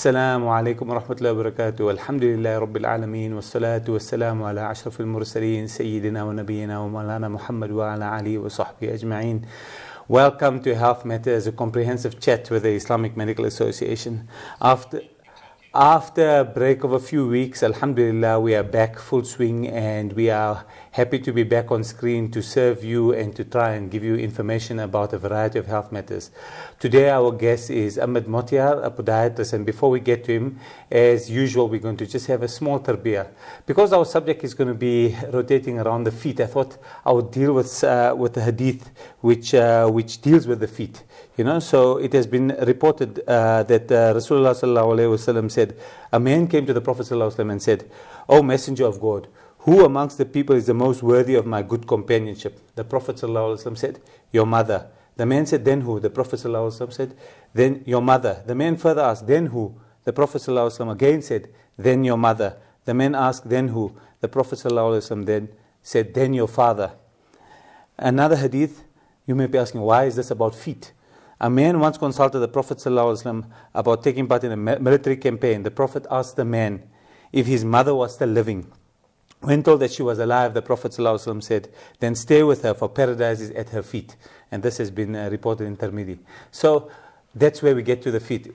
السلام عليكم ورحمة الله وبركاته. الحمد لله رب العالمين والصلاة والسلام على أشرف المرسلين سيدنا ونبينا ومولانا محمد وعلى آله وصحبه أجمعين. Welcome to Health Matters, a comprehensive chat with the Islamic Medical Association. After a break of a few weeks, alhamdulillah, we are back full swing and we are happy to be back on screen to serve you and to try and give you information about a variety of health matters. Today our guest is Ahmed Mottiar, a podiatrist, and before we get to him, as usual, we're going to just have a small tarbiyah. Because our subject is going to be rotating around the feet, I thought I would deal with the hadith which deals with the feet. So it has been reported that Rasulullah sallallahu alaihi wasallam said, a man came to the Prophet sallallahu alaihi wasallam and said, "O Messenger of God, who amongst the people is the most worthy of my good companionship?" The Prophet sallallahu alaihi wasallam said, "Your mother." The man said, "Then who?" The Prophet sallallahu alaihi wasallam said, "Then your mother." The man further asked, "Then who?" The Prophet sallallahu alaihi wasallam again said, "Then your mother." The man asked, "Then who?" The Prophet sallallahu alaihi wasallam then said, "Then your father." Another hadith, you may be asking, why is this about feet? A man once consulted the Prophet ﷺ about taking part in a military campaign. The Prophet asked the man if his mother was still living. When told that she was alive, the Prophet ﷺ said, "Then stay with her, for paradise is at her feet." And this has been reported in Tirmidhi. So that's where we get to the feet.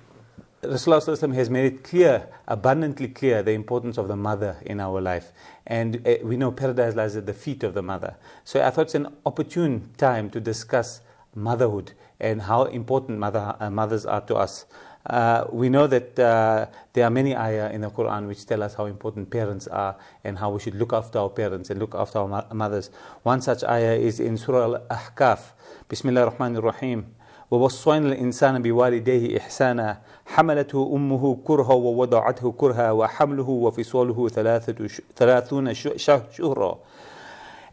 Rasulullah ﷺ has made it clear, abundantly clear, the importance of the mother in our life. And we know paradise lies at the feet of the mother. So I thought it's an opportune time to discuss motherhood and how important mothers are to us. We know that there are many ayah in the Quran which tell us how important parents are and how we should look after our parents and look after our mothers. One such ayah is in Surah Al-Ahqaf. Bismillah ar-Rahman ar-Rahim. وَوَصَّيْنَا الْإِنسَانَ بِوَالِدَيْهِ إِحْسَانًا حَمَلَتْهُ أُمُّهُ كُرْهًا وَوَضَعَتْهُ كُرْهًا وَحَمْلُهُ وَفِصَالُهُ 30 شهرًا.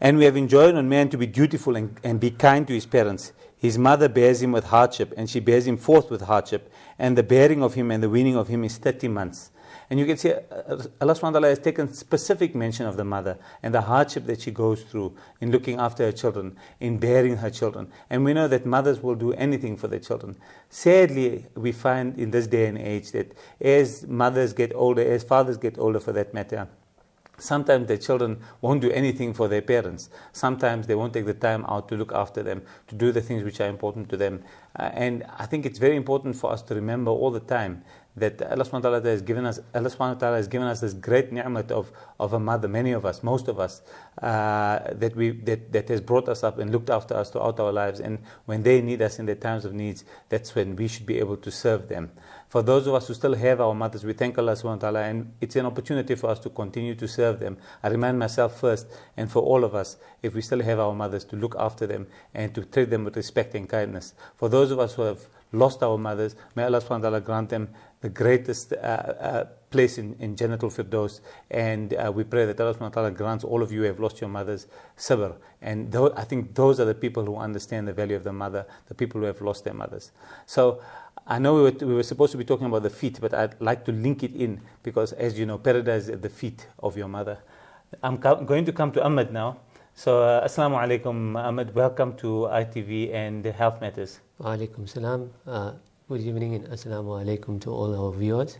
And we have enjoined on man to be dutiful and be kind to his parents. His mother bears him with hardship, and she bears him forth with hardship. And the bearing of him and the weaning of him is 30 months. And you can see Allah subhanahu wa ta'ala has taken specific mention of the mother and the hardship that she goes through in looking after her children, in bearing her children. And we know that mothers will do anything for their children. Sadly, we find in this day and age that as mothers get older, as fathers get older for that matter, sometimes their children won't do anything for their parents. Sometimes they won't take the time out to look after them, to do the things which are important to them. And I think it's very important for us to remember all the time that Allah subhanahu wa ta'ala has given us this great ni'mat of a mother, many of us, most of us, that has brought us up and looked after us throughout our lives. And when they need us in their times of needs, that's when we should be able to serve them. For those of us who still have our mothers, we thank Allah subhanahu wa ta'ala, and it's an opportunity for us to continue to serve them. I remind myself first, and for all of us, if we still have our mothers, to look after them and to treat them with respect and kindness. For those of us who have lost our mothers, may Allah subhanahu wa ta'ala grant them the greatest place in Jannatul Firdaus. And we pray that Allah subhanahu wa ta'ala grants all of you who have lost your mothers sabr. And I think those are the people who understand the value of the mother, the people who have lost their mothers. So I know we were supposed to be talking about the feet, but I'd like to link it in because, as you know, paradise is at the feet of your mother. I'm going to come to Ahmed now. So, Assalamu alaikum, Ahmed. Welcome to ITV and Health Matters. Wa alaikum salam. Good evening and assalamu alaikum to all our viewers.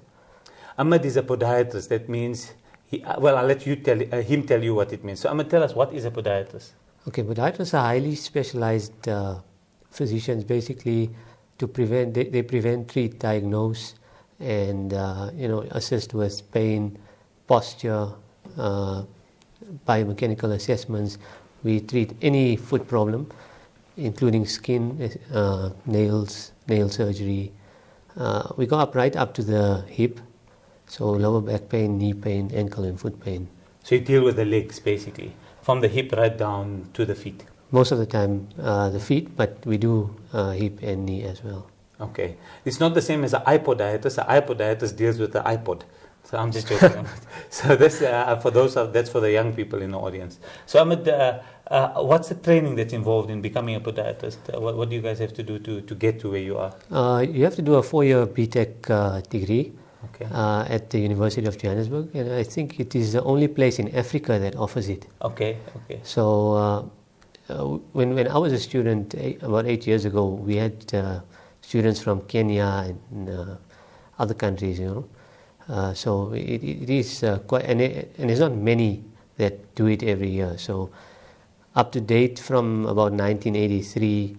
Ahmed is a podiatrist. That means, I'll let you him tell you what it means. So, Ahmed, tell us, what is a podiatrist? Okay, podiatrists are highly specialized physicians. Basically, to prevent, they prevent, treat, diagnose, and assist with pain, posture, biomechanical assessments. We treat any foot problem, including skin, nails, nail surgery. We go right up to the hip, so lower back pain, knee pain, ankle and foot pain. So you deal with the legs, basically, from the hip right down to the feet? Most of the time, the feet, but we do hip and knee as well. Okay. It's not the same as an iPodiatrist. An iPodiatrist deals with the iPod. So I'm just joking. So this, that's for the young people in the audience. So Ahmed, what's the training that's involved in becoming a podiatrist? What do you guys have to do to get to where you are? You have to do a 4-year BTech degree. Okay. At the University of Johannesburg, and I think it is the only place in Africa that offers it. Okay. So when I was a student about 8 years ago, we had students from Kenya and other countries, so it is quite, and there's not many that do it every year. So up to date from about 1983,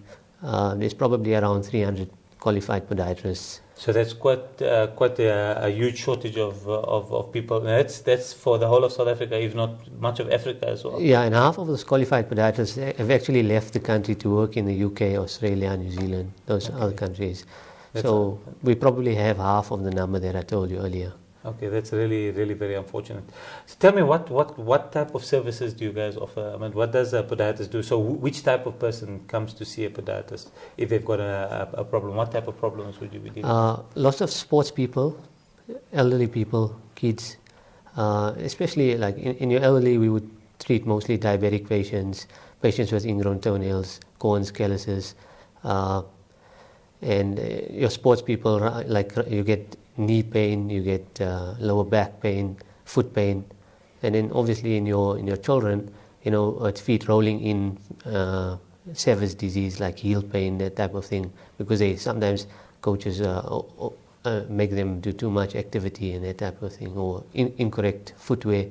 there's probably around 300 qualified podiatrists. So that's quite a huge shortage of people. That's for the whole of South Africa, if not much of Africa as well. Yeah, and half of those qualified podiatrists have actually left the country to work in the UK, Australia, New Zealand, those other countries. So we probably have half of the number that I told you earlier. Okay, that's really, really very unfortunate. So tell me, what type of services do you guys offer? I mean, what does a podiatrist do? So which type of person comes to see a podiatrist if they've got a problem? What type of problems would you be dealing with? Lots of sports people, elderly people, kids. Especially like in your elderly, we would treat mostly diabetic patients, patients with ingrown toenails, corns, calluses. And your sports people, like you get knee pain, you get lower back pain, foot pain, and then obviously in your children, feet rolling in, Sever's disease like heel pain, that type of thing, because sometimes coaches make them do too much activity and that type of thing, or incorrect footwear.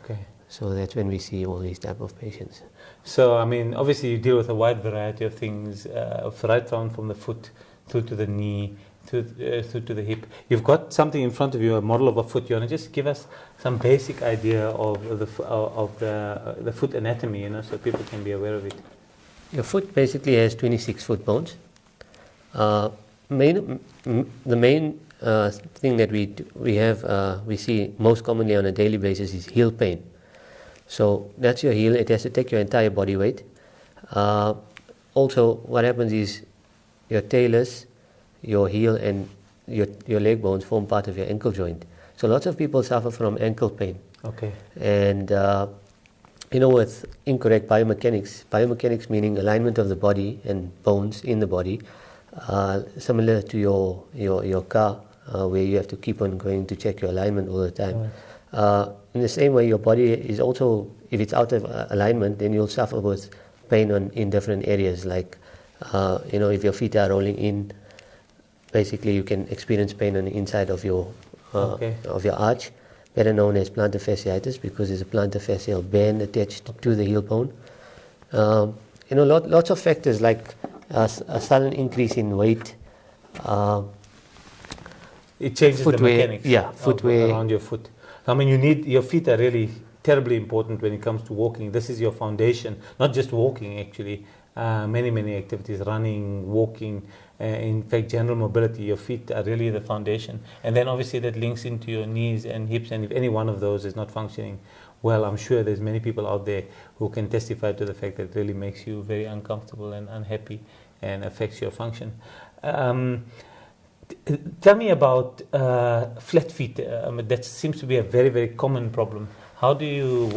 Okay. So that's when we see all these type of patients. So I mean, obviously you deal with a wide variety of things, right from the foot through to the knee, through to the hip. You've got something in front of you, a model of a foot. You want to just give us some basic idea of the foot anatomy, so people can be aware of it. Your foot basically has 26 foot bones. The main thing that we see most commonly on a daily basis is heel pain. So that's your heel. It has to take your entire body weight. Also, what happens is your talus, your heel, and your leg bones form part of your ankle joint. So lots of people suffer from ankle pain. Okay. And with incorrect biomechanics meaning alignment of the body and bones in the body, similar to your car, where you have to keep on going to check your alignment all the time. Right. In the same way, your body is also, if it's out of alignment, then you'll suffer with pain in different areas, like if your feet are rolling in, basically you can experience pain on the inside of your arch, better known as plantar fasciitis, because there's a plantar fascial band attached to the heel bone. Lots of factors like a sudden increase in weight. It changes footwear, the mechanics. Yeah, footwear around your foot. I mean, your feet are really terribly important when it comes to walking. This is your foundation, not just walking actually. Many activities, running, walking, in fact general mobility. Your feet are really the foundation, and then obviously that links into your knees and hips, and if any one of those is not functioning well, I'm sure there's many people out there who can testify to the fact that it really makes you very uncomfortable and unhappy and affects your function. Tell me about flat feet. That seems to be a very, very common problem. How do you,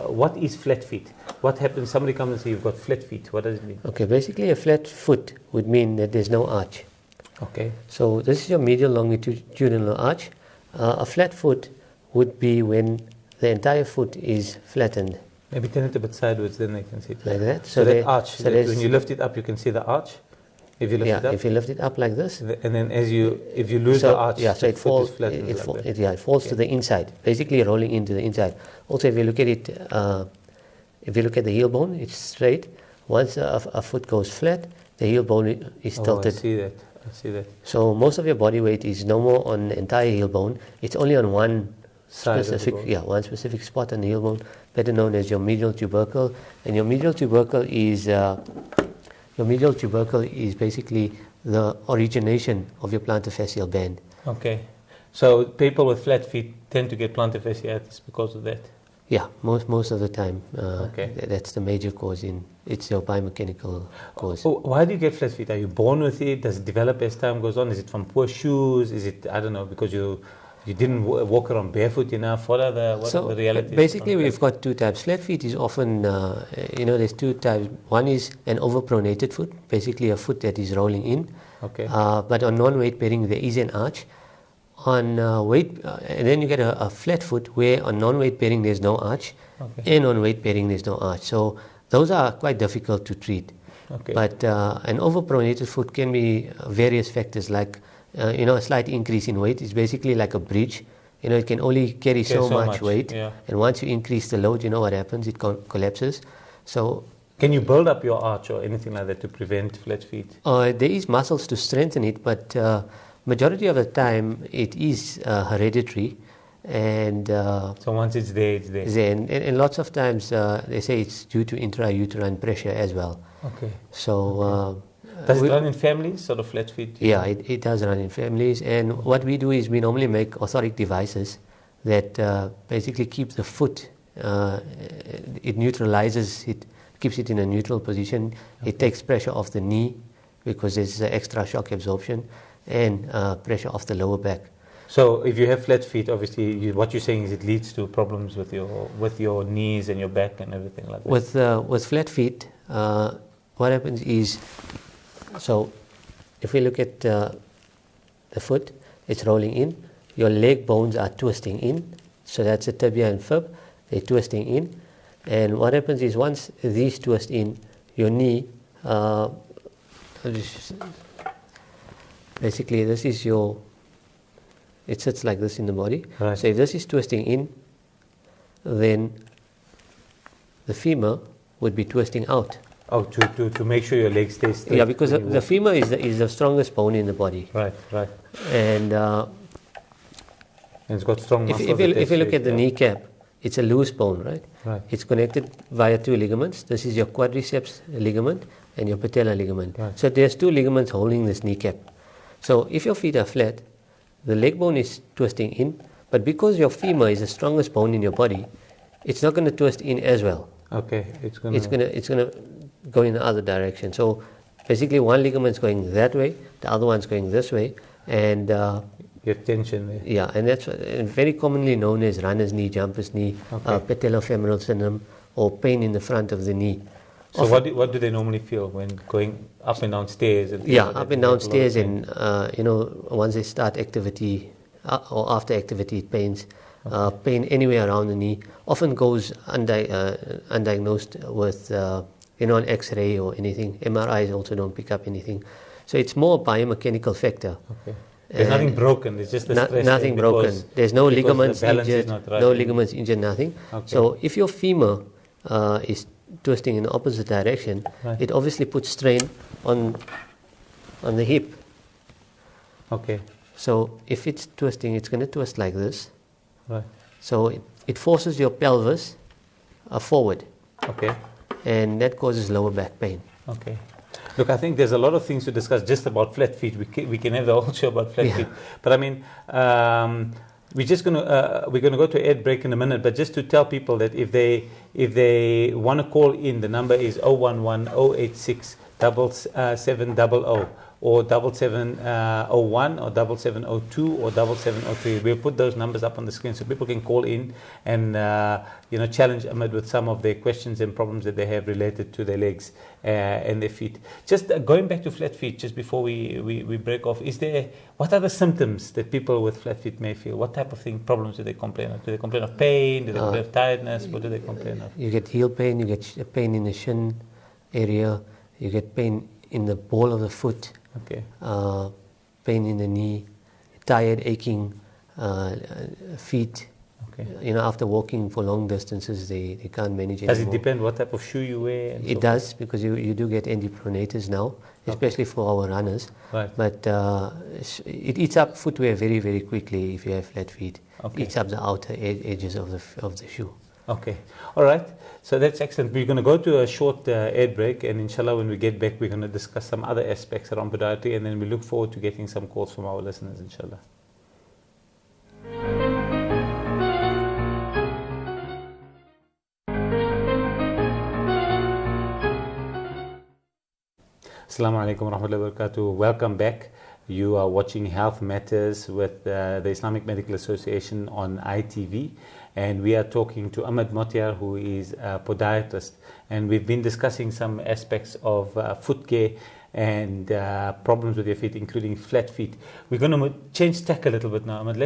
what is flat feet? What happens? Somebody comes and says you've got flat feet. What does it mean? Okay, basically a flat foot would mean that there's no arch. Okay. So this is your medial longitudinal arch. A flat foot would be when the entire foot is flattened. Maybe turn it a bit sideways, then I can see it. Like that. So that arch, when you lift it up, you can see the arch. If you lift it up. If you lift it up like this, and then if you lose the arch, so it falls. It falls to the inside, basically rolling into the inside. Also, if you look at it, if you look at the heel bone, it's straight. Once a foot goes flat, the heel bone is tilted. I see that. So most of your body weight is no more on the entire heel bone. It's only on one specific spot on the heel bone, better known as your medial tubercle. And your medial tubercle is basically the origination of your plantar fascial band. Okay. So people with flat feet tend to get plantar fasciitis because of that? Yeah, most of the time. That's the major cause. It's your biomechanical cause. Why do you get flat feet? Are you born with it? Does it develop as time goes on? Is it from poor shoes? Is it, I don't know, because you didn't walk around barefoot enough? What are the realities? Basically, we've got two types. Flat feet is often, there's two types. One is an overpronated foot, basically a foot that is rolling in. Okay. But on non-weight bearing, there is an arch. On and then you get a flat foot where on non-weight bearing there's no arch, and on weight bearing there's no arch. So those are quite difficult to treat. Okay. But an overpronated foot can be various factors like a slight increase in weight is basically like a bridge. It can only carry so much weight, and once you increase the load, what happens? It collapses. So, can you build up your arch or anything like that to prevent flat feet? There is muscles to strengthen it, but majority of the time it is hereditary. And so once it's there, it's there. And lots of times they say it's due to intrauterine pressure as well. Okay. So does it run in families, sort of flat feet? Yeah, it does run in families. And what we do is we normally make orthotic devices that basically keep the foot. It neutralizes it, keeps it in a neutral position. Okay. It takes pressure off the knee because there's extra shock absorption, and pressure off the lower back. So if you have flat feet, obviously what you're saying is it leads to problems with your knees and your back and everything like that. With flat feet, what happens is, so if we look at the foot, it's rolling in. Your leg bones are twisting in. So that's the tibia and fib. They're twisting in. And what happens is once these twist in, your knee, basically this is it sits like this in the body. Right. So if this is twisting in, then the femur would be twisting out. Oh, to make sure your leg stays straight. Yeah, because the femur is the strongest bone in the body. Right. And it's got strong muscles. If you look at the kneecap, it's a loose bone, right? Right. It's connected via two ligaments. This is your quadriceps ligament and your patellar ligament. Right. So there's two ligaments holding this kneecap. So if your feet are flat, the leg bone is twisting in, but because your femur is the strongest bone in your body, it's not going to twist in as well. Okay, it's going to go in the other direction. So basically, one ligament is going that way, the other one's going this way, and you have tension there. Yeah, and that's very commonly known as runner's knee, jumper's knee, patellofemoral syndrome, or pain in the front of the knee. So what do they normally feel when going up and down stairs? Up and down stairs, and once they start activity or after activity, it pains. Pain anywhere around the knee often goes undiagnosed with an X-ray or anything. MRIs also don't pick up anything. So it's more a biomechanical factor. Okay. There's nothing broken. It's just the stress. Nothing broken. There's no ligaments injured. Right. No ligaments injured. Nothing. Okay. So if your femur is twisting in the opposite direction, right, it obviously puts strain on the hip. Okay. So if it's twisting, it's going to twist like this. Right. So it forces your pelvis forward. Okay. And that causes lower back pain. Okay. Look, I think there's a lot of things to discuss just about flat feet. We can have the whole show about flat feet. But I mean, we're gonna go to ad break in a minute. But just to tell people that if they want to call in, the number is 011 086 7700 or 7701 or 7702 or 7703. We'll put those numbers up on the screen so people can call in and challenge Ahmed with some of their questions and problems that they have related to their legs and their feet. Just going back to flat feet, just before we break off, what are the symptoms that people with flat feet may feel? What type of problems do they complain of? Do they complain of pain? Do they complain of tiredness? What do they complain of? You get heel pain, you get pain in the shin area, you get pain in the ball of the foot. Okay. Pain in the knee, tired, aching feet. Okay. After walking for long distances, they can't manage anymore. Does it depend what type of shoe you wear? It does, because you do get antipronators now, especially for our runners. Right. But it eats up footwear very, very quickly if you have flat feet. Okay. It eats up the outer edges of the shoe. Okay. All right. So that's excellent. We're going to go to a short ad break, and inshallah when we get back we're going to discuss some other aspects around podiatry, and then we look forward to getting some calls from our listeners, inshallah. Assalamu alaikum wa rahmatullahi wa barakatuh. Welcome back. You are watching Health Matters with the Islamic Medical Association on ITV, and we are talking to Ahmed Mottiar, who is a podiatrist, and we've been discussing some aspects of foot care and problems with your feet, including flat feet. We're going to change tack a little bit now, Ahmed.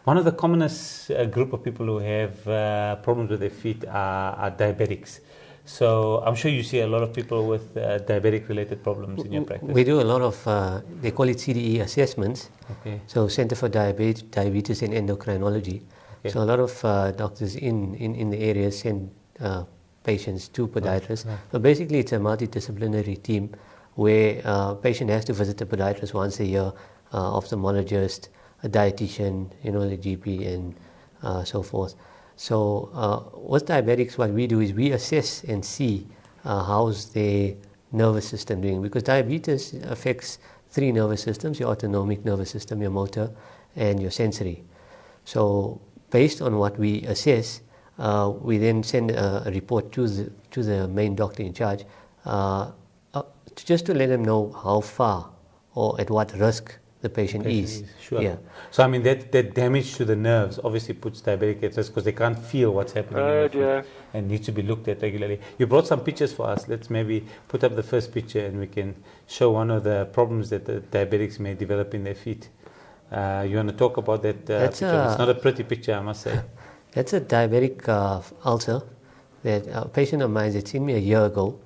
One of the commonest group of people who have problems with their feet are diabetics. So I'm sure you see a lot of people with diabetic-related problems in your practice. We do a lot of, they call it CDE assessments. Okay. So Center for Diabetes and Endocrinology. Okay. So a lot of doctors in the area send patients to podiatrists. Right. But basically it's a multidisciplinary team where a patient has to visit the podiatrist once a year, ophthalmologist, a dietitian, the GP and so forth. So with diabetics, what we do is we assess and see how's their nervous system doing, because diabetes affects 3 nervous systems: your autonomic nervous system, your motor, and your sensory. So based on what we assess, we then send a report to the main doctor in charge, just to let them know how far or at what risk the patient is. Sure. Yeah. So I mean that damage to the nerves obviously puts diabetic at risk because they can't feel what's happening in their foot and needs to be looked at regularly. You brought some pictures for us. Let's maybe put up the first picture and we can show one of the problems that the diabetics may develop in their feet. You want to talk about that picture? It's not a pretty picture, I must say. That's a diabetic ulcer that a patient of mine had seen me a year ago,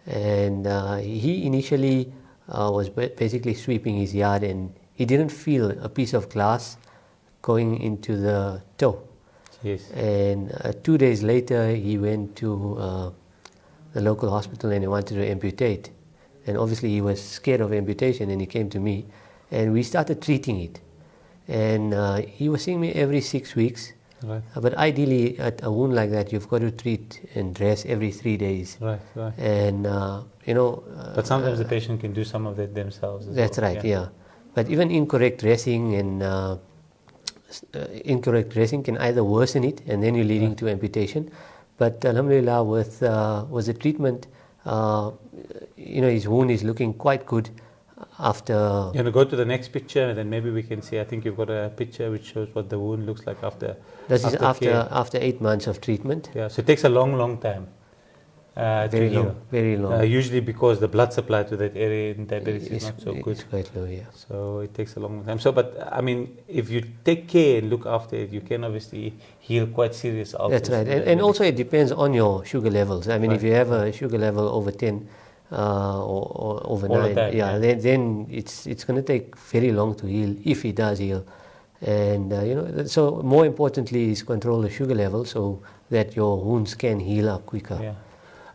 and he initially was basically sweeping his yard and he didn't feel a piece of glass going into the toe. Yes. And 2 days later he went to the local hospital and he wanted to amputate. And obviously he was scared of amputation and he came to me and we started treating it. And he was seeing me every 6 weeks. Right. But ideally, at a wound like that, you've got to treat and dress every 3 days. Right, right. And, but sometimes the patient can do some of that themselves as that's well. right, yeah. But even incorrect dressing and incorrect dressing can either worsen it and then you're leading to amputation. But alhamdulillah, with the treatment, his wound is looking quite good after. You want to go to the next picture and then maybe we can see, I think you've got a picture which shows what the wound looks like after. This is after 8 months of treatment. Yeah, so it takes a long time. Very long. Usually because the blood supply to that area in diabetes is not so good. It's quite low, yeah. So it takes a long time. So, but I mean, if you take care and look after it, you can obviously heal quite serious ulcers. That's right. And also it depends on your sugar levels. I mean, if you have a sugar level over 10 or over 9, then it's going to take very long to heal, if it does heal. And, so more importantly is control the sugar level so that your wounds can heal up quicker. Yeah.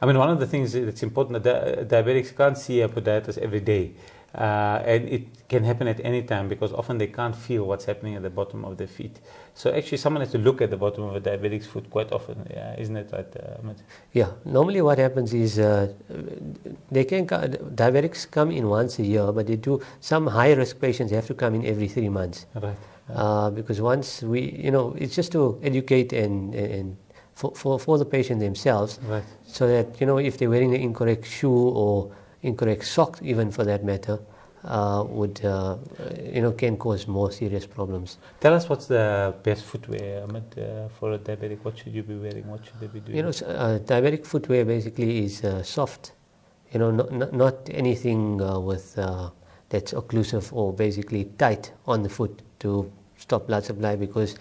I mean, one of the things that's important, that diabetics can't see a podiatrist every day. And it can happen at any time because often they can't feel what's happening at the bottom of their feet. So actually someone has to look at the bottom of a diabetic's foot quite often, isn't it right, Ahmed? Yeah, normally what happens is diabetics come in once a year, but they do, some high risk patients have to come in every 3 months. Right. Because once we, it's just to educate and for the patient themselves, right. So that, if they're wearing the incorrect shoe or incorrect socks, even for that matter, can cause more serious problems. Tell us what's the best footwear, Ahmed, for a diabetic. What should you be wearing? What should they be doing? Diabetic footwear basically is soft. Not anything with that's occlusive or basically tight on the foot to stop blood supply, because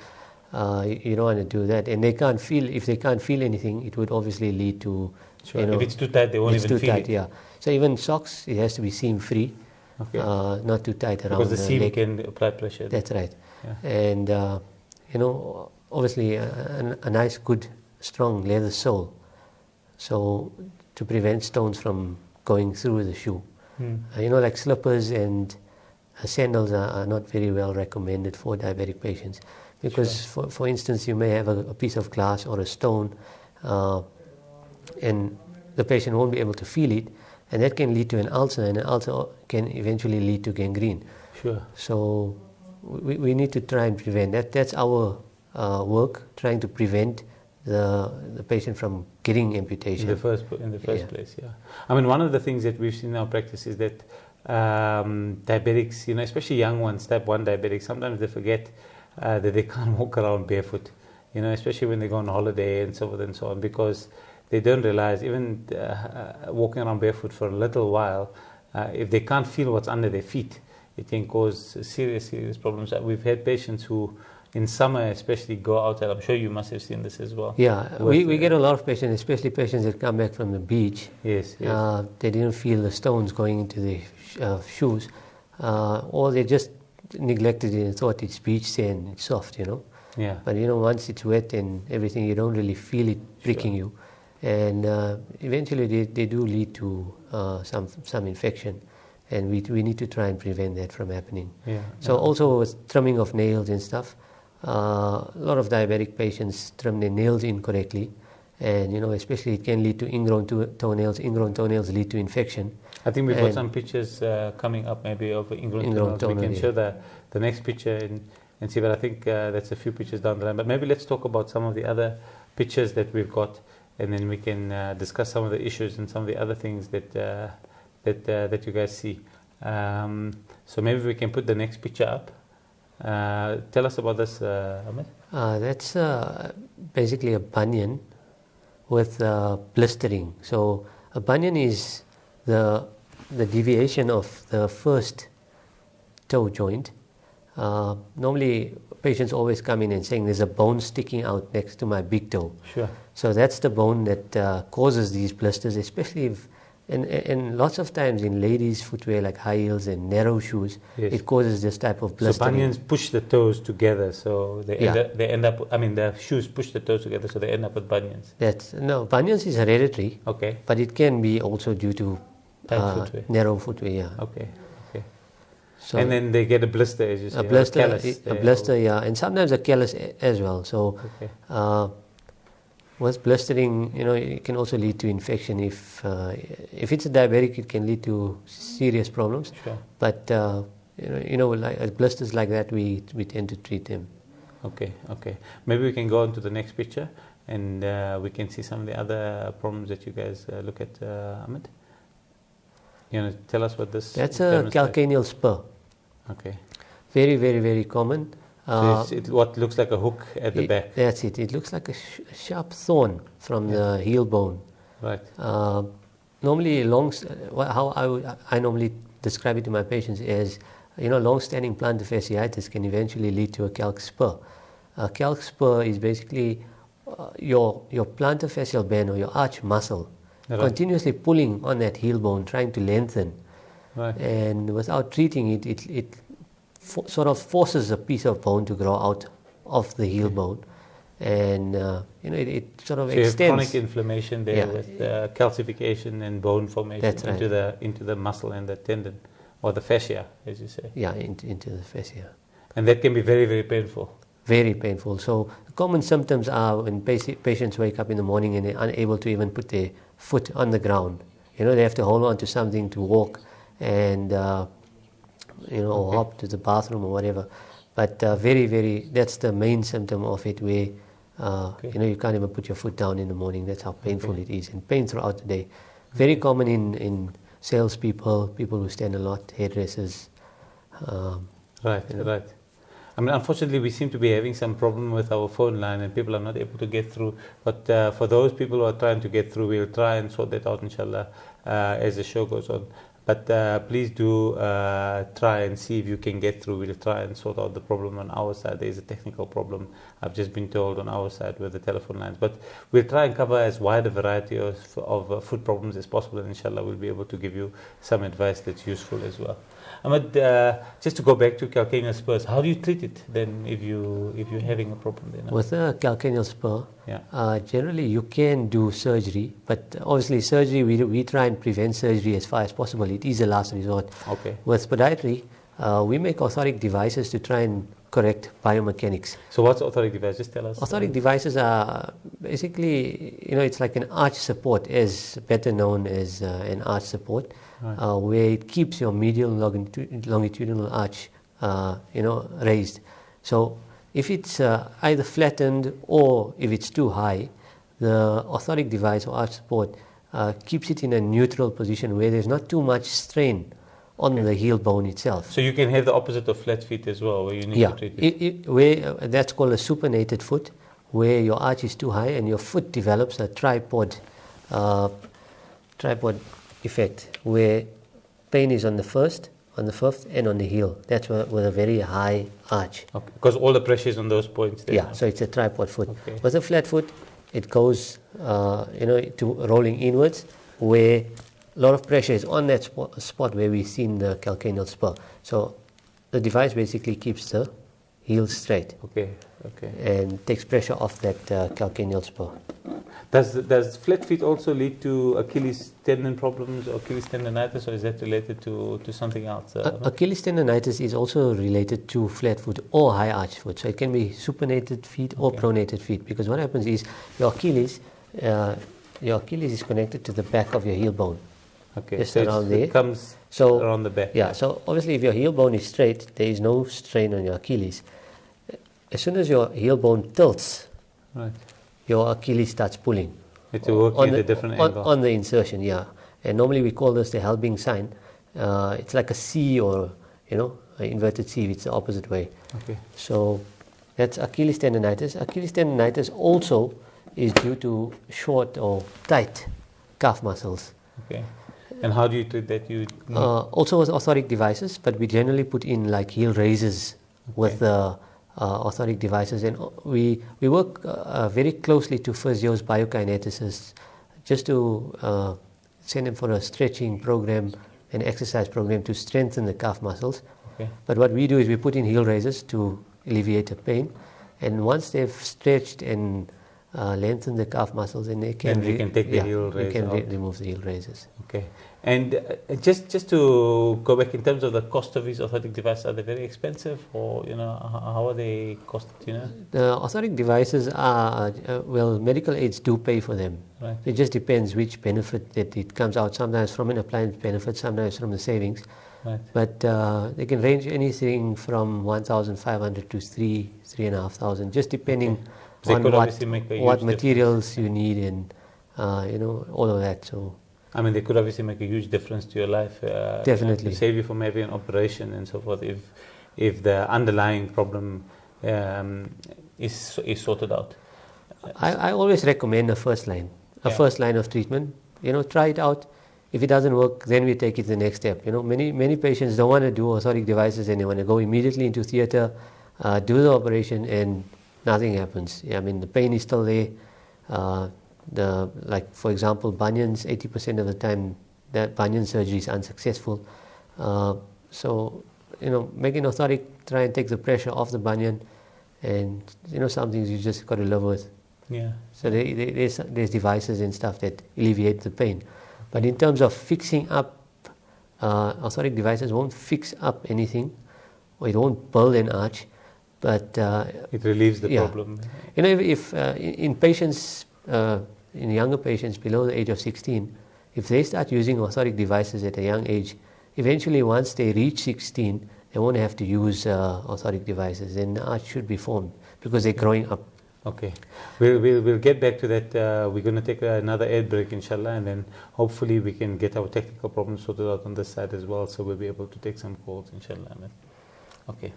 you don't want to do that. And if they can't feel anything, it would obviously lead to. Sure. If it's too tight, they won't even feel it. It's too tight, yeah. So even socks, it has to be seam free. Okay. Not too tight around because the seam leg. can apply pressure. That's right. Yeah. And obviously a nice, good, strong leather sole, so to prevent stones from going through the shoe. Like slippers and sandals are not very well recommended for diabetic patients, because for instance, you may have a piece of glass or a stone, and the patient won't be able to feel it, and that can lead to an ulcer, and an ulcer can eventually lead to gangrene. Sure. So we need to try and prevent that. That's our work, trying to prevent the patient from getting amputation. In the first place, yeah. I mean, one of the things that we've seen in our practice is that diabetics, especially young ones, type 1 diabetics, sometimes they forget that they can't walk around barefoot, especially when they go on holiday and so forth and so on, because they don't realize even walking around barefoot for a little while, if they can't feel what's under their feet, it can cause serious problems. We've had patients who in summer especially go outside. I'm sure you must have seen this as well. Yeah, we get a lot of patients, especially patients that come back from the beach. Yes. They didn't feel the stones going into the shoes, or they just neglected it and thought it's beach sand, it's soft, Yeah. But once it's wet and everything, you don't really feel it pricking you, and eventually they do lead to some infection, and we need to try and prevent that from happening. Yeah. So also with trimming of nails and stuff, a lot of diabetic patients trim their nails incorrectly, and especially it can lead to ingrown toenails. Ingrown toenails lead to infection. I think we've got some pictures coming up maybe of ingrown toenails. We can show the next picture and see, but I think that's a few pictures down the line. But maybe let's talk about some of the other pictures that we've got, and then we can discuss some of the issues and some of the other things that you guys see. So maybe we can put the next picture up. Tell us about this, Ahmed. That's basically a bunion with blistering. So a bunion is the deviation of the first toe joint. Normally patients always come in and saying there's a bone sticking out next to my big toe. Sure. So that's the bone that causes these blisters, especially if, and lots of times in ladies' footwear like high heels and narrow shoes, it causes this type of blistering. So bunions push the toes together, so they end up. I mean, the shoes push the toes together, so they end up with bunions. Bunions is hereditary. Okay. But it can be also due to narrow footwear. Yeah. Okay. So and then they get a blister, as you say. A blister, yeah, and sometimes a callus as well. So. With blistering, it can also lead to infection. If it's a diabetic, it can lead to serious problems. Sure. But like blisters like that, we tend to treat them. Okay. Maybe we can go on to the next picture, and we can see some of the other problems that you guys look at, Ahmed. Tell us what this. That's a calcaneal spur. Okay. Very, very, very common. So what looks like a hook at the back. That's it. It looks like a sharp thorn from the heel bone. Right. Normally, how I normally describe it to my patients is, long-standing plantar fasciitis can eventually lead to a calc spur. A calc spur is basically your plantar fascial band or your arch muscle continuously pulling on that heel bone, trying to lengthen. Right. And without treating it, it sort of forces a piece of bone to grow out of the heel bone, and it sort of extends. You have chronic inflammation there with calcification and bone formation into the muscle and the tendon, or the fascia, as you say. Yeah, into the fascia. And that can be very, very painful. Very painful. So the common symptoms are when patients wake up in the morning and they're unable to even put their foot on the ground. They have to hold on to something to walk, and or hop to the bathroom or whatever. But very, very, that's the main symptom of it, where you can't even put your foot down in the morning. That's how painful it is, and pain throughout the day. Very common in salespeople, people who stand a lot, hairdressers. Right. I mean, unfortunately, we seem to be having some problem with our phone line, and people are not able to get through. But for those people who are trying to get through, we'll try and sort that out, inshallah, as the show goes on. But please do try and see if you can get through. We'll try and sort out the problem on our side. There is a technical problem, I've just been told, on our side with the telephone lines. But we'll try and cover as wide a variety of foot problems as possible, and inshallah we'll be able to give you some advice that's useful as well. Ahmed, just to go back to calcaneal spurs, how do you treat it then if you're having a problem there? With a calcaneal spur, generally you can do surgery, but obviously surgery, we try and prevent surgery as far as possible. It is a last resort. Okay. With podiatry, we make orthotic devices to try and correct biomechanics. So what's orthotic device? Just tell us. Orthotic devices are basically, it's like an arch support, as better known as an arch support. Right. Where it keeps your medial longitudinal arch, raised. So if it's either flattened or if it's too high, the orthotic device or arch support keeps it in a neutral position where there's not too much strain on the heel bone itself. So you can have the opposite of flat feet as well, where you need to treat it. Where that's called a supinated foot, where your arch is too high and your foot develops a tripod effect, where pain is on the first on the fifth, and on the heel. That's with a very high arch. Okay. Because all the pressure is on those points there. Yeah, so it's a tripod foot. Okay. With a flat foot, it goes, to rolling inwards, where a lot of pressure is on that spot where we've seen the calcaneal spur. So the device basically keeps the heel straight. Okay. Okay. And takes pressure off that calcaneal spur. Does flat feet also lead to Achilles tendon problems or Achilles tendonitis, or is that related to something else? Achilles tendonitis is also related to flat foot or high arch foot. So it can be supinated feet or pronated feet, because what happens is your Achilles is connected to the back of your heel bone. Okay, just so around there. It comes around the back. Yeah, so obviously if your heel bone is straight, there is no strain on your Achilles. As soon as your heel bone tilts, right, your Achilles starts pulling. It's working at a different angle. On the insertion, yeah. And normally we call this the Helbing sign. It's like a C or, an inverted C, it's the opposite way. Okay. So that's Achilles tendonitis. Achilles tendonitis also is due to short or tight calf muscles. Okay. And how do you treat that? Also with orthotic devices, but we generally put in like heel raises with the orthotic devices, and we work very closely to physios, biokineticists, just to send them for a stretching program, an exercise program to strengthen the calf muscles. Okay. But what we do is we put in heel raises to alleviate the pain, and once they've stretched and lengthened the calf muscles, and they can take the heel raise out. remove the heel raises. Okay. And just to go back in terms of the cost of these orthotic devices, are they very expensive, or how are they costed? The orthotic devices are medical aids do pay for them. Right. It just depends which benefit that it comes out. Sometimes from an appliance benefit, sometimes from the savings. Right. But they can range anything from 1,500 to 3,500, just depending on what materials you need and all of that. So. I mean, they could obviously make a huge difference to your life. Definitely. To save you from having an operation and so forth, if the underlying problem is sorted out. I always recommend a first line of treatment. Try it out. If it doesn't work, then we take it to the next step. Many patients don't want to do orthotic devices, and they want to go immediately into theatre, do the operation, and nothing happens. I mean, the pain is still there. For example, bunions, 80% of the time that bunion surgery is unsuccessful. So, making orthotic, try and take the pressure off the bunion, and some things you just got to live with. Yeah. So there's devices and stuff that alleviate the pain. But in terms of fixing up, orthotic devices won't fix up anything, or it won't build an arch, but it relieves the problem. If in patients, in younger patients below the age of 16, if they start using orthotic devices at a young age, eventually once they reach 16, they won't have to use orthotic devices, and the arch should be formed because they're growing up. Okay, we'll get back to that. We're going to take another ad break, inshallah, and then hopefully we can get our technical problems sorted out on this side as well, so we'll be able to take some calls, inshallah. Okay.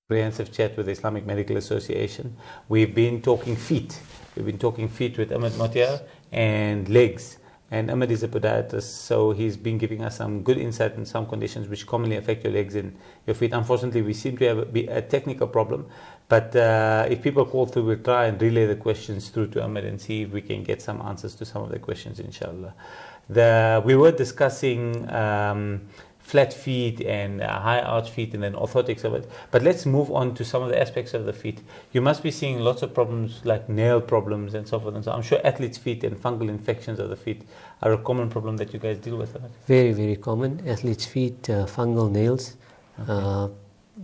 Comprehensive chat with the Islamic Medical Association. We've been talking feet. We've been talking feet with Ahmed Mottiar, and legs. And Ahmed is a podiatrist, so he's been giving us some good insight in some conditions which commonly affect your legs and your feet. Unfortunately, we seem to have a technical problem, but if people call through, we'll try and relay the questions through to Ahmed and see if we can get some answers to some of the questions, inshallah. We were discussing flat feet and high arch feet and then orthotics of it. But let's move on to some of the aspects of the feet. You must be seeing lots of problems like nail problems and so forth. And so I'm sure athletes' feet and fungal infections of the feet are a common problem that you guys deal with. Very, very common. Athletes' feet, fungal nails. Okay.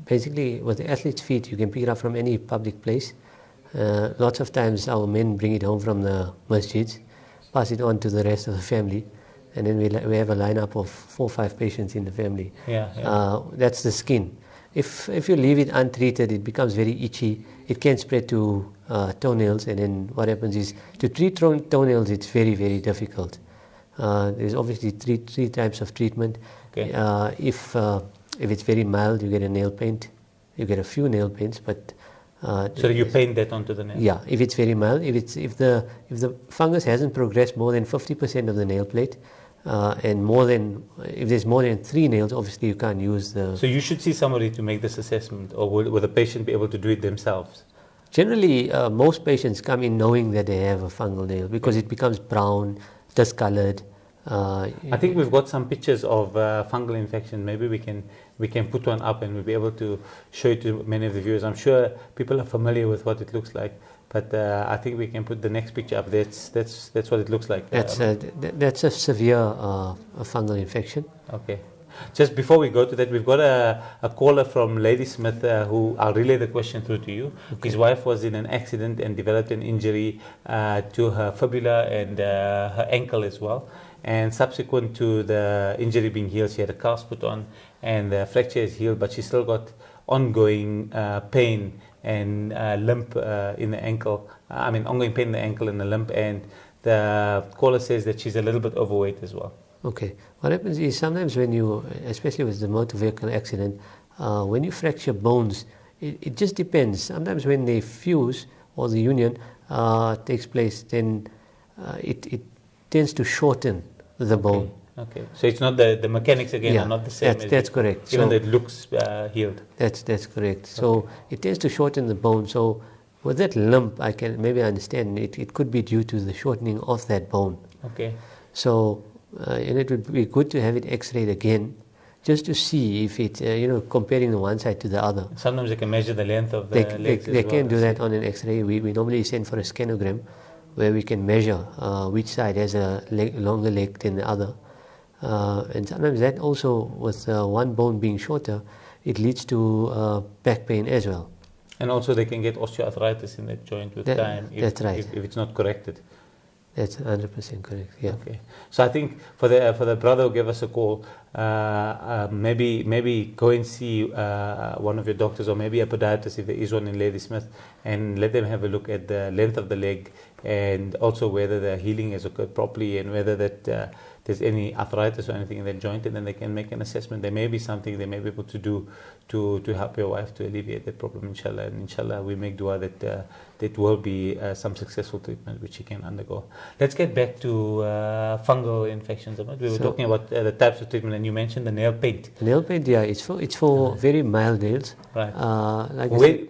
Basically, with the athlete's feet, you can pick it up from any public place. Lots of times our men bring it home from the masjids, pass it on to the rest of the family. And then we have a lineup of 4 or 5 patients in the family. That's the skin. If you leave it untreated, it becomes very itchy. It can spread to toenails, and then what happens is to treat toenails, it's very, very difficult. There's obviously three types of treatment. Okay. If If it's very mild, you get a nail paint. You get a few nail paints, but so you paint that onto the nail. Yeah, if it's very mild, if the fungus hasn't progressed more than 50% of the nail plate, and if there's more than 3 nails, obviously you can't use the. So you should see somebody to make this assessment, or will the patient be able to do it themselves? Generally, most patients come in knowing that they have a fungal nail because it becomes brown, discolored. I think we've got some pictures of fungal infection. Maybe we can put one up and we'll be able to show it to many of the viewers. I'm sure people are familiar with what it looks like, but I think we can put the next picture up. That's what it looks like. That's a severe fungal infection. Okay. Just before we go to that, we've got a caller from Ladysmith who I'll relay the question through to you. Okay. His wife was in an accident and developed an injury to her fibula and her ankle as well. And subsequent to the injury being healed, she had a cast put on and the fracture is healed, but she still got ongoing pain and limp in the ankle. Ongoing pain in the ankle and the limp. And the caller says that she's a little bit overweight as well. Okay. What happens is sometimes when you, especially with the motor vehicle accident, when you fracture bones, it just depends. Sometimes when they fuse or the union takes place, then it tends to shorten the bone. Okay. So it's not the mechanics again are not the same. That's correct. Even though it looks healed. That's correct. So it tends to shorten the bone. So with that lump, I can maybe understand it could be due to the shortening of that bone. Okay. So and it would be good to have it X-rayed again, just to see if it, comparing the one side to the other. Sometimes they can measure the length of the legs. They can do that on an X-ray. We normally send for a scanogram, where we can measure which side has a longer leg than the other. And sometimes that also, with one bone being shorter, it leads to back pain as well. And also they can get osteoarthritis in that joint with time that's right. if it's not corrected. That's 100% correct. Yeah. Okay. So I think for the brother who gave us a call, maybe go and see one of your doctors, or maybe a podiatrist if there is one in Ladysmith, and let them have a look at the length of the leg and also whether the healing has occurred properly and whether that there's any arthritis or anything in that joint, and then they can make an assessment. There may be something they may be able to do to help your wife to alleviate that problem, inshallah. And inshallah we make dua that that will be some successful treatment which she can undergo. Let's get back to fungal infections. We were talking about the types of treatment, and you mentioned the nail paint. The nail paint, yeah, it's for very mild nails. Right.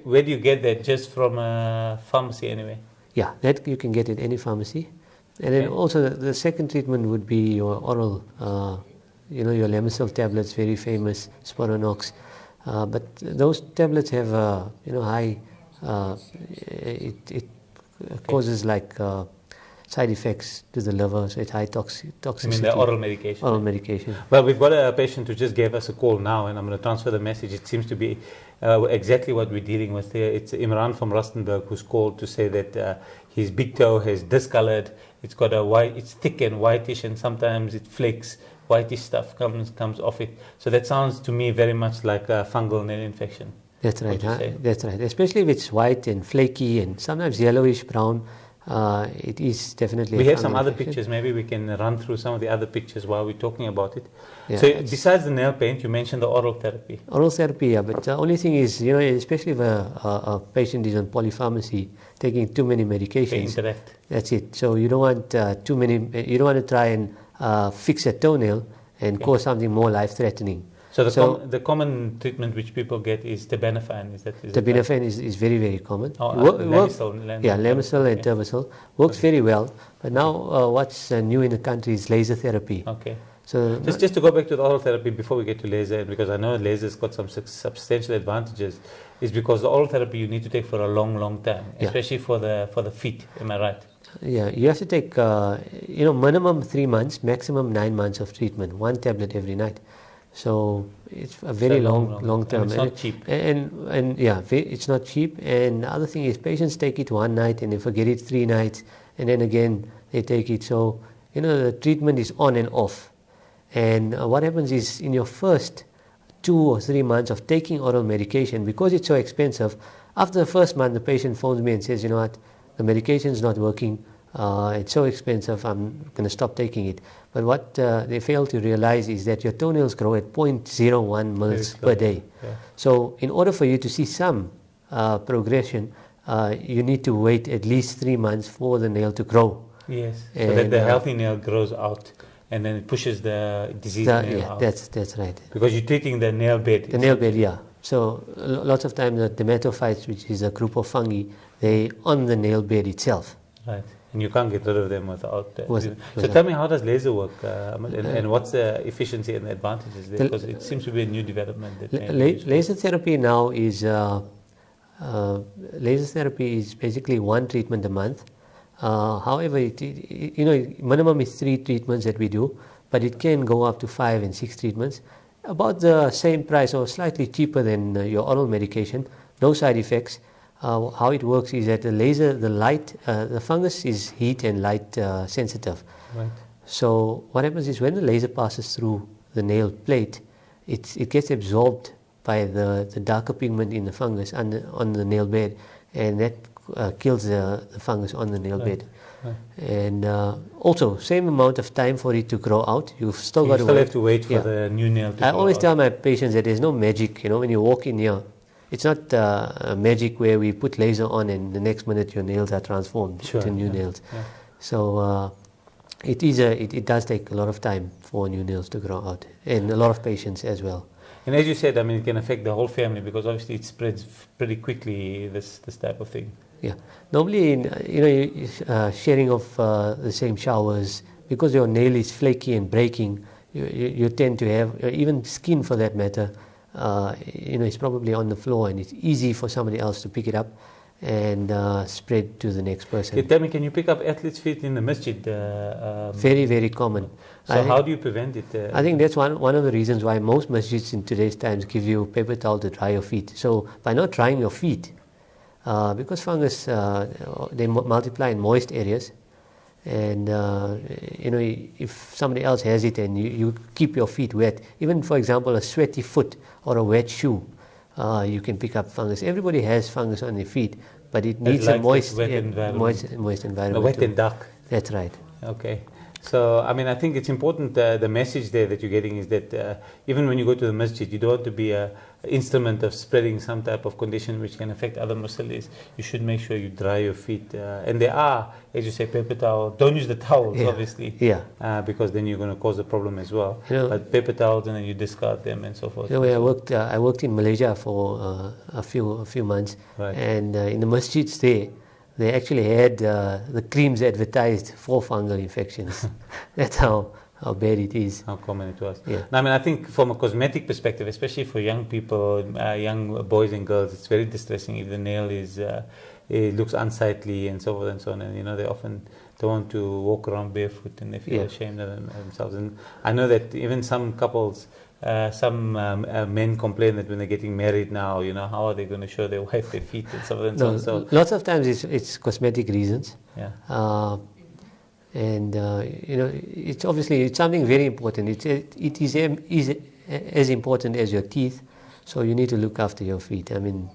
Where do you get that? Just from a pharmacy anyway? Yeah, that you can get in any pharmacy. And then also the second treatment would be your oral, your Lamisil tablets, very famous, Sporanox. But those tablets have high, it causes like side effects to the liver, so it's high toxicity. I mean the oral medication? Oral medication. Well, we've got a patient who just gave us a call now, and I'm going to transfer the message. It seems to be exactly what we're dealing with here. It's Imran from Rustenburg who's called to say that his big toe has discolored. It's got it's thick and whitish, and sometimes it flakes. Whitish stuff comes off it. So that sounds to me very much like a fungal nail infection. That's right. That's right. Especially if it's white and flaky and sometimes yellowish brown, it is definitely. We have some other pictures. Maybe we can run through some of the other pictures while we're talking about it. Yeah, so besides the nail paint, you mentioned the oral therapy. Oral therapy, yeah. But the only thing is, especially if a patient is on polypharmacy, taking too many medications. They interact. That's it. So you don't want too many. You don't want to try and fix a toenail and cause something more life-threatening. So the common treatment which people get is terbinafine. Terbinafine is very, very common. Lamisil. Yeah, Lamisil and Terbinafine works very well. But now what's new in the country is laser therapy. Okay. So just to go back to the oral therapy before we get to laser, because I know laser's got some substantial advantages, is because the oral therapy you need to take for a long, long time, especially for the feet. Am I right? Yeah, you have to take minimum 3 months, maximum 9 months of treatment, 1 tablet every night. So it's a very long term. And it's not cheap. And it's not cheap. And the other thing is patients take it 1 night and they forget it 3 nights, and then again they take it. So the treatment is on and off. And what happens is in your first 2 or 3 months of taking oral medication, because it's so expensive, after the first month the patient phones me and says, you know what, the medication is not working, It's so expensive, I'm going to stop taking it. But what they fail to realize is that your toenails grow at 0.01 mils per day. Yeah. So in order for you to see some progression, you need to wait at least 3 months for the nail to grow. Yes, so that the healthy nail grows out and then it pushes the diseased nail out. That's right. Because you're treating the nail bed. The nail bed, yeah. So lots of times the dermatophytes, which is a group of fungi, they on the nail bed itself. Right, and you can't get rid of them without that. So tell me, how does laser work, and what's the efficiency and the advantages there? Because it seems to be a new development. Laser therapy now is basically one treatment a month. However, minimum is 3 treatments that we do, but it can go up to 5 and 6 treatments. About the same price or slightly cheaper than your oral medication, no side effects. How it works is that the laser, the fungus is heat and light sensitive. Right. So what happens is when the laser passes through the nail plate, it gets absorbed by the darker pigment in the fungus on the nail bed, and that kills the fungus on the nail bed. Right. And also, same amount of time for it to grow out. You still have to wait for the new nail to grow out. I always tell my patients that there's no magic. When you walk in here, it's not magic where we put laser on and the next minute your nails are transformed to new nails. Yeah. So it does take a lot of time for new nails to grow out, and a lot of patience as well. And as you said, I mean, it can affect the whole family because obviously it spreads pretty quickly, this type of thing. Yeah. Normally, sharing of the same showers, because your nail is flaky and breaking, you tend to have, even skin for that matter, it's probably on the floor and it's easy for somebody else to pick it up and spread to the next person. Okay, tell me, can you pick up athlete's feet in the masjid? Very, very common. So how do you prevent it? I think that's one of the reasons why most masjids in today's times give you paper towel to dry your feet. So by not drying your feet, because fungus, they multiply in moist areas, and if somebody else has it and you keep your feet wet, even for example a sweaty foot or a wet shoe, you can pick up fungus. Everybody has fungus on their feet, but it needs a moist environment. A wet and dark. That's right. Okay. So, I mean, I think it's important, the message there that you're getting is that even when you go to the masjid, you don't want to be an instrument of spreading some type of condition which can affect other musallis. You should make sure you dry your feet. And there are, as you say, paper towel. Don't use the towels, obviously. Yeah. Because then you're going to cause a problem as well. But paper towels, and then you discard them and so forth. I worked in Malaysia for a few months. Right. And in the masjids there, they actually had the creams advertised for fungal infections. That's how bad it is. How common it was. Yeah. Now, I mean, I think from a cosmetic perspective, especially for young people, young boys and girls, it's very distressing if the nail it looks unsightly and so forth and so on. And they often don't want to walk around barefoot and they feel ashamed of themselves. And I know that even some couples, some men complain that when they're getting married now, how are they going to show their wife their feet and so on and so on. So lots of times it's cosmetic reasons. Yeah. It's obviously something very important. It is as important as your teeth, so you need to look after your feet. I mean,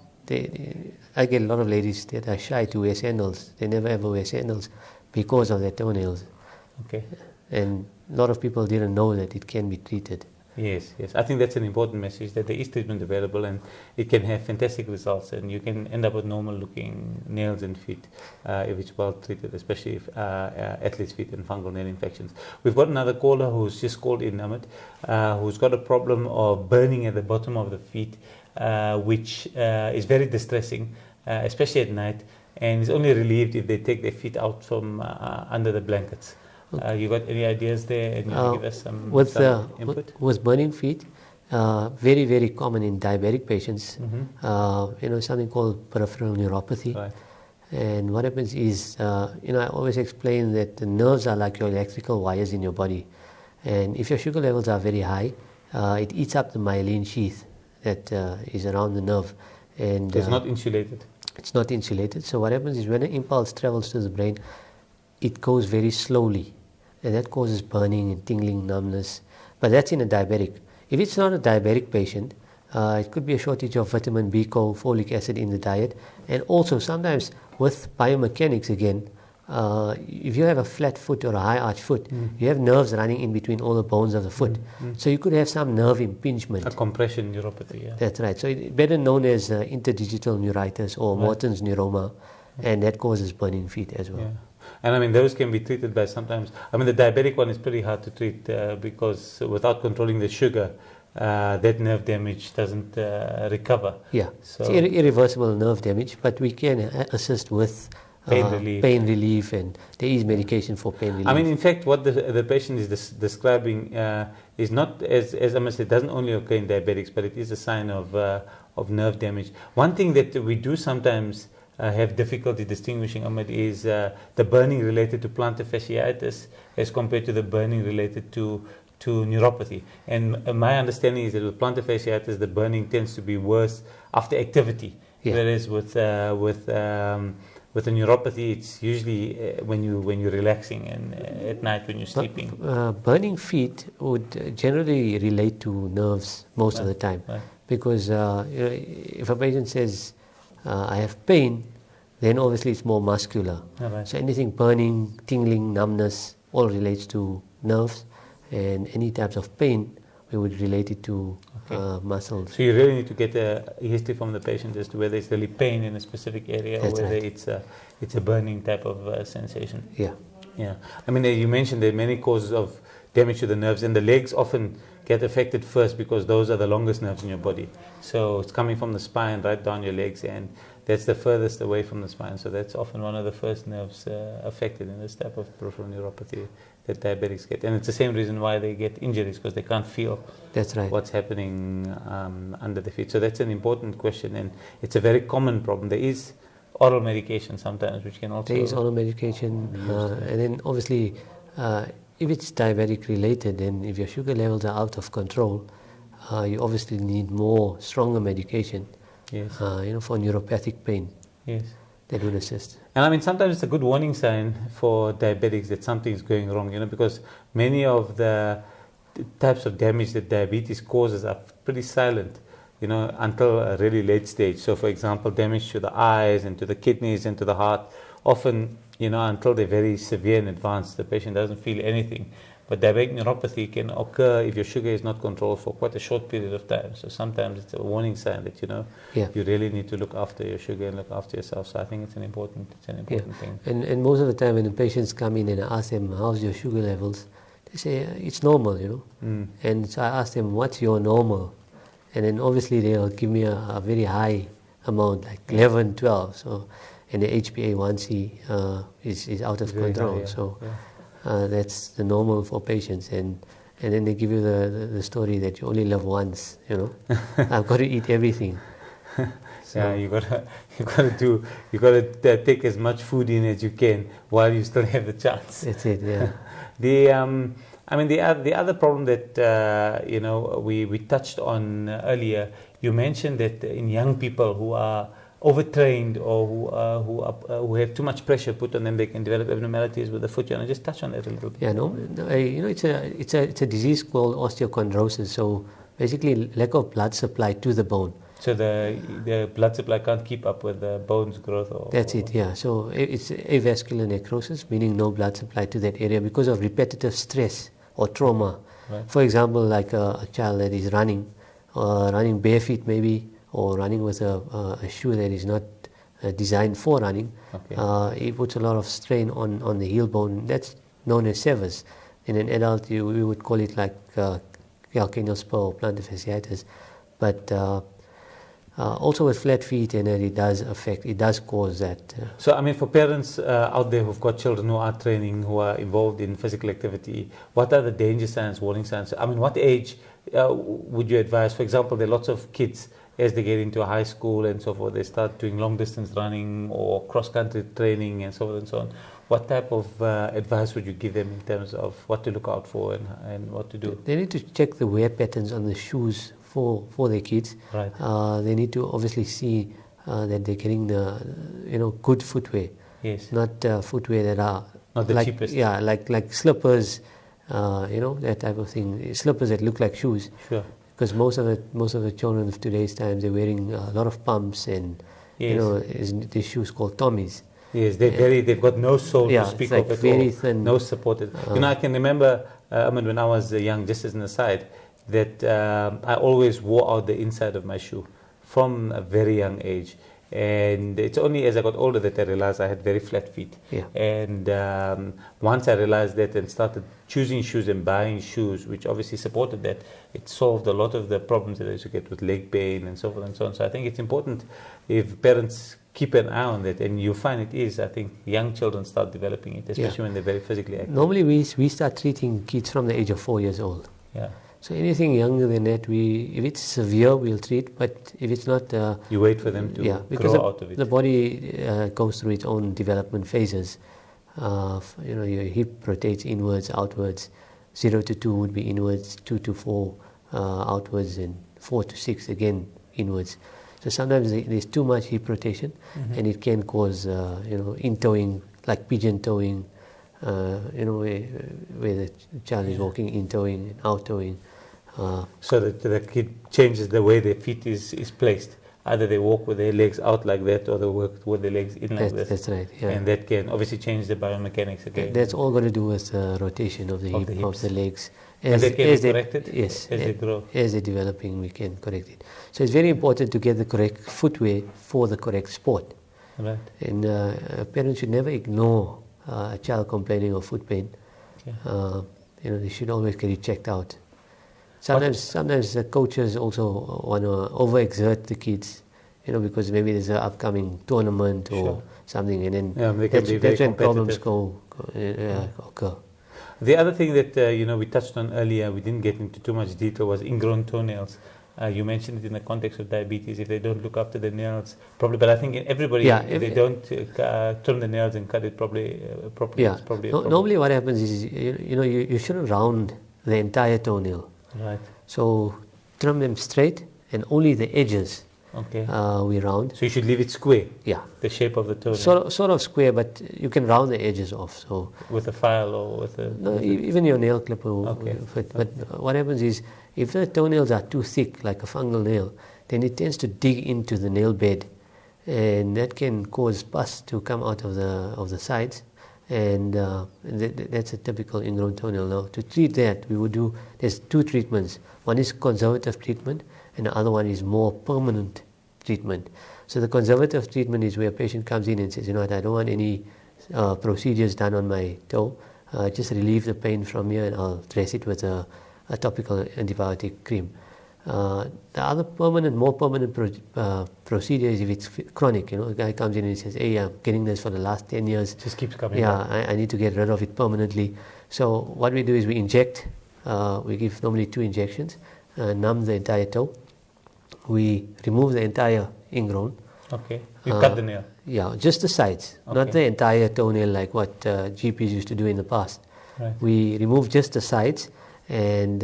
I get a lot of ladies that are shy to wear sandals. They never ever wear sandals because of their toenails. Okay. And a lot of people didn't know that it can be treated. Yes. I think that's an important message, that there is treatment available and it can have fantastic results and you can end up with normal looking nails and feet if it's well treated, especially if athlete's feet and fungal nail infections. We've got another caller who's just called in, Ahmed, who's got a problem of burning at the bottom of the feet, which is very distressing, especially at night, and is only relieved if they take their feet out from under the blankets. You got any ideas there, and you can give us some input? With burning feet, very, very common in diabetic patients. Mm-hmm. Something called peripheral neuropathy. Right. And what happens is, I always explain that the nerves are like your electrical wires in your body. And if your sugar levels are very high, it eats up the myelin sheath that is around the nerve. And it's not insulated. It's not insulated. So what happens is when an impulse travels to the brain, it goes very slowly. And that causes burning and tingling, numbness. But that's in a diabetic. If it's not a diabetic patient, it could be a shortage of vitamin B, folic acid in the diet. And also sometimes with biomechanics again, if you have a flat foot or a high arch foot, you have nerves running in between all the bones of the foot. So you could have some nerve impingement. A compression neuropathy, yeah. That's right. So it's better known as interdigital neuritis or Morton's neuroma, and that causes burning feet as well. Yeah. And I mean, those can be treated by sometimes, I mean, the diabetic one is pretty hard to treat because without controlling the sugar, that nerve damage doesn't recover. Yeah, so it's irreversible nerve damage, but we can assist with pain relief, and there is medication for pain relief. I mean, in fact, what the patient is describing is not, as I must say, it doesn't only occur in diabetics, but it is a sign of nerve damage. One thing that we do sometimes have difficulty distinguishing, Ahmed, is the burning related to plantar fasciitis as compared to the burning related to neuropathy. And my understanding is that with plantar fasciitis, the burning tends to be worse after activity, whereas with the neuropathy, it's usually when you're relaxing and at night when you're sleeping. Burning feet would generally relate to nerves most of the time, because if a patient says, I have pain, then obviously it's more muscular. So anything burning, tingling, numbness, all relates to nerves, and any types of pain, we would relate it to muscles. So you really need to get a history from the patient as to whether it's really pain in a specific area or whether it's a burning type of sensation. Yeah. I mean, you mentioned there are many causes of damage to the nerves, and the legs often get affected first because those are the longest nerves in your body. So it's coming from the spine right down your legs, and that's the furthest away from the spine. So that's often one of the first nerves affected in this type of peripheral neuropathy that diabetics get. And it's the same reason why they get injuries, because they can't feel what's happening under the feet. So that's an important question, and it's a very common problem. There is oral medication sometimes, which can also... There is oral medication, and then obviously if it's diabetic related, and if your sugar levels are out of control, you obviously need more stronger medication. For neuropathic pain. That would assist. And I mean, sometimes it's a good warning sign for diabetics that something is going wrong, because many of the types of damage that diabetes causes are pretty silent, until a really late stage. So, for example, damage to the eyes and to the kidneys and to the heart, often, until they're very severe and advanced, the patient doesn't feel anything. But diabetic neuropathy can occur if your sugar is not controlled for quite a short period of time. So sometimes it's a warning sign that you really need to look after your sugar and look after yourself. So I think it's an important thing. And most of the time when the patients come in and I ask them, how's your sugar levels? They say, it's normal, And so I ask them, what's your normal? And then obviously they'll give me a very high amount, like 11, 12. So, and the HbA1c is out of control. That's the normal for patients, and then they give you the story that you only live once. I've got to eat everything. So you gotta take as much food in as you can while you still have the chance. That's it. Yeah. The other problem that we touched on earlier, you mentioned that in young people who are overtrained or who have too much pressure put on them, they can develop abnormalities with the foot. You want to just touch on that a little bit? It's a disease called osteochondrosis. So basically, lack of blood supply to the bone. So the blood supply can't keep up with the bone's growth. That's it. Yeah. So it's avascular necrosis, meaning no blood supply to that area because of repetitive stress or trauma. Right. For example, like a child that is running bare feet maybe, or running with a shoe that is not designed for running, it puts a lot of strain on the heel bone. That's known as severs. In an adult, we would call it like calcaneal spur or plantar fasciitis. But also with flat feet, and it does cause that. So, I mean, for parents out there who've got children who are training, who are involved in physical activity, what are the danger signs, warning signs? I mean, what age would you advise? For example, there are lots of kids, as they get into high school and so forth, they start doing long distance running or cross country training and so forth and so on. What type of advice would you give them in terms of what to look out for and what to do? They need to check the wear patterns on the shoes for their kids. Right. They need to obviously see that they're getting the good footwear. Yes. Not footwear that are not the cheapest. Yeah, like slippers, that type of thing. Slippers that look like shoes. Sure. Because most of the children of today's times, they're wearing a lot of pumps and these shoes called Tommies. Yes, they've got no sole to speak like of at very all. thin. No supported. I can remember, Ahmed, when I was young, just as an aside, that I always wore out the inside of my shoe from a very young age. And it's only as I got older that I realized I had very flat feet. Yeah. And once I realized that and started choosing shoes and buying shoes, which obviously supported that, it solved a lot of the problems that I used to get with leg pain and so forth and so on. So I think it's important if parents keep an eye on that, and you find it is, I think young children start developing it, especially when they're very physically active. Normally we start treating kids from the age of 4 years old. Yeah. So anything younger than that, if it's severe, we'll treat. But if it's not, you wait for them to grow out of it. The body goes through its own development phases. Your hip rotates inwards, outwards. 0 to 2 would be inwards, 2 to 4 outwards, and 4 to 6 again inwards. So sometimes there's too much hip rotation, and it can cause in-toeing, like pigeon toeing. Where the child is walking in-toeing and out-toeing. So that the kid changes the way their feet is placed. Either they walk with their legs out like that, or they walk with their legs in like this. That's right. Yeah. And that can obviously change the biomechanics again. That's all got to do with the rotation of the hip, of the legs. And that can be corrected? Yes. As they grow? As they're developing, we can correct it. So it's very important to get the correct footwear for the correct sport. Right. And parents should never ignore a child complaining of foot pain. Okay. They should always get it checked out. Sometimes the coaches also want to overexert the kids, because maybe there's an upcoming tournament or something, and then that's when problems occur. The other thing that we touched on earlier, we didn't get into too much detail, was ingrown toenails. You mentioned it in the context of diabetes. If they don't look after the nails properly, but I think everybody, if they don't trim the nails and cut it properly, it's probably a problem. Normally what happens is, you shouldn't round the entire toenail. Right. So trim them straight, and only the edges we round. So you should leave it square. Yeah. The shape of the toenail. Sort of square, but you can round the edges off. So with a file or with a... No, even your nail clipper will fit. But what happens is, if the toenails are too thick, like a fungal nail, then it tends to dig into the nail bed, and that can cause pus to come out of the sides, and that's a typical ingrown toenail. Now, to treat that, there's two treatments. One is conservative treatment, and the other one is more permanent treatment. So the conservative treatment is where a patient comes in and says, I don't want any procedures done on my toe. Just relieve the pain from here, and I'll dress it with a topical antibiotic cream. The other more permanent procedure is if it's chronic. A guy comes in and says, hey, I'm getting this for the last 10 years. Just keeps coming back. I need to get rid of it permanently. So what we do is we inject. We give normally 2 injections, numb the entire toe. We remove the entire ingrown. Okay. You cut the nail? Yeah, just the sides, not the entire toenail like what GPs used to do in the past. Right. We remove just the sides, and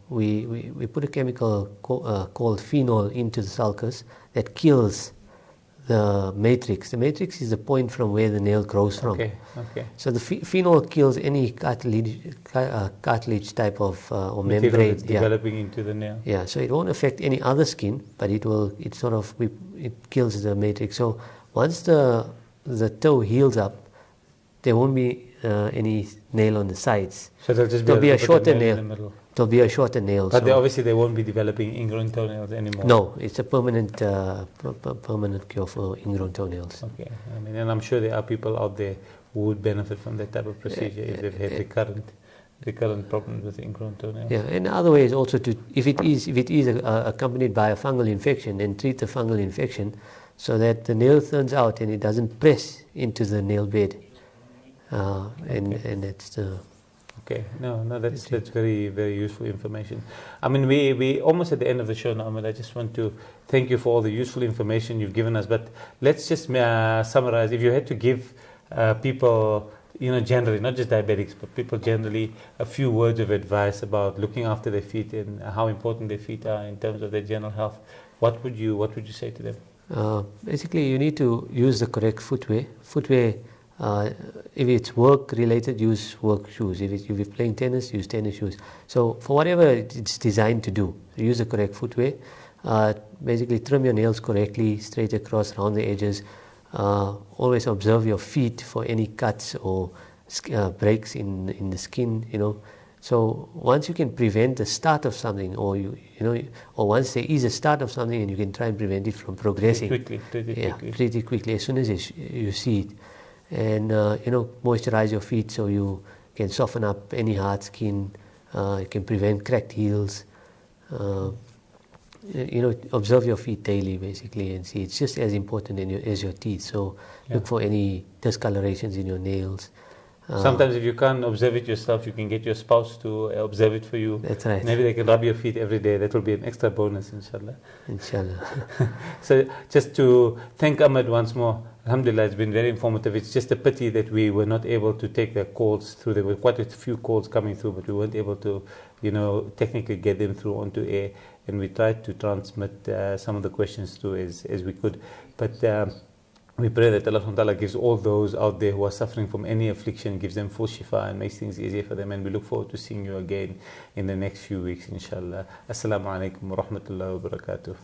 we put a chemical called phenol into the sulcus that kills the matrix. The matrix is the point from where the nail grows from. Okay. So the phenol kills any cartilage type of or membrane developing into the nail. Yeah, so it won't affect any other skin, but it kills the matrix. So once the toe heals up, there won't be any nail on the sides. So there'll be a shorter nail in the middle. There'll be a shorter nail. But obviously they won't be developing ingrown toenails anymore. No, it's a permanent cure for ingrown toenails. Okay, and I'm sure there are people out there who would benefit from that type of procedure if they've had recurrent problems with ingrown toenails. Yeah, and the other way is also if it is accompanied by a fungal infection, then treat the fungal infection so that the nail thins out and it doesn't press into the nail bed. And that's the... Okay, that's very, very useful information. I mean, we almost at the end of the show now, Ahmed. I just want to thank you for all the useful information you've given us. But let's just summarize. If you had to give people, generally, not just diabetics, but people generally, a few words of advice about looking after their feet and how important their feet are in terms of their general health, what would you say to them? Basically, you need to use the correct footwear. If it's work related, use work shoes. If you're playing tennis, use tennis shoes. So for whatever it's designed to do, use the correct footwear. Basically trim your nails correctly, straight across, around the edges. Always observe your feet for any cuts or breaks in the skin, you know. So once you can prevent the start of something, or or once there is a start of something, and you can try and prevent it from progressing pretty quickly as soon as you see it, and moisturize your feet so you can soften up any hard skin. You can prevent cracked heels. Observe your feet daily, basically, and see. It's just as important as your teeth. So look for any discolorations in your nails. Sometimes if you can't observe it yourself, you can get your spouse to observe it for you. That's right. Maybe they can rub your feet every day. That will be an extra bonus, inshallah. Inshallah. So just to thank Ahmed once more. Alhamdulillah, it's been very informative. It's just a pity that we were not able to take the calls through. There were quite a few calls coming through, but we weren't able to, technically get them through onto air. And we tried to transmit some of the questions through as we could. But we pray that Allah subhanahu wa ta'ala gives all those out there who are suffering from any affliction, gives them full shifa and makes things easier for them. And we look forward to seeing you again in the next few weeks, inshallah. Assalamu alaikum wa rahmatullahi wa barakatuh.